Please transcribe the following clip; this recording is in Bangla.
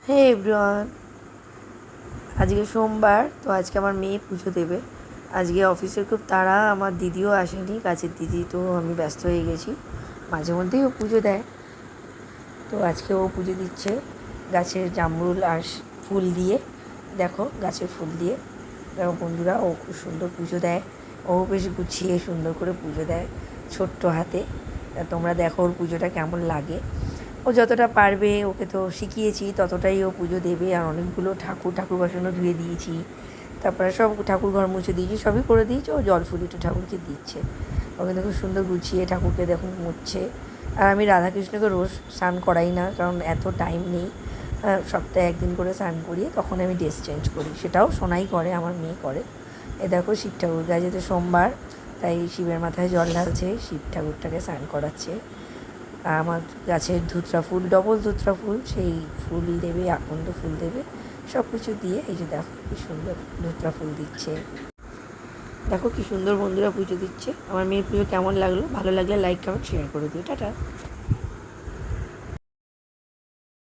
হে এভরিওয়ান, আজকে সোমবার। তো আজকে আমার মেয়ে পুজো দেবে। আজকে অফিসের খুব তাড়া, আমার দিদিও আসেনি, কাছের দিদি। তো আমি ব্যস্ত হয়ে গেছি। মাঝে মধ্যেই ও পুজো দেয়, তো আজকে ও পুজো দিচ্ছে গাছের জামরুল আর ফুল দিয়ে। দেখো গাছের ফুল দিয়ে, দেখো বন্ধুরা, ও খুব সুন্দর পুজো দেয়। ও বেশ গুছিয়ে সুন্দর করে পুজো দেয় ছোট্ট হাতে। তোমরা দেখো ওর পুজোটা কেমন লাগে। ও যতটা পারবে, ওকে তো শিখিয়েছি ততটাই ও পুজো দেবে। আর অনেকগুলো ঠাকুর বাসনও ধুয়ে দিয়েছি, তারপরে সব ঠাকুর ঘর মুছে দিয়েছি, সবই করে দিয়েছি। ও জল ফুল একটু ঠাকুরকে দিচ্ছে। ও কিন্তু খুব সুন্দর গুছিয়ে ঠাকুরকে দেখুন মুছছে। আর আমি রাধাকৃষ্ণকে রোজ স্নান করাই না, কারণ এত টাইম নেই। সপ্তাহে একদিন করে স্নান করিয়ে তখন আমি ড্রেস চেঞ্জ করি। সেটাও সোনাই করে, আমার মেয়ে করে। এ দেখো শিব ঠাকুরকে, আজ যেহেতু সোমবার, তাই শিবের মাথায় জল ঢালছে, শিব ঠাকুরটাকে স্নান করাচ্ছে। আর আমার গাছের ধুতরা ফুল, ডবল ধুতরা ফুল, সেই ফুল দেবে, আকন্দ ফুল দেবে, সব কিছু দিয়ে। এই যে দেখো কি সুন্দর ধুতরা ফুল দিচ্ছে। দেখো কি সুন্দর বন্ধুরা পুজো দিচ্ছে। আমার মেয়ের পুজো কেমন লাগলো? ভালো লাগলে লাইক কমেন্ট শেয়ার করে দিও। টাটা।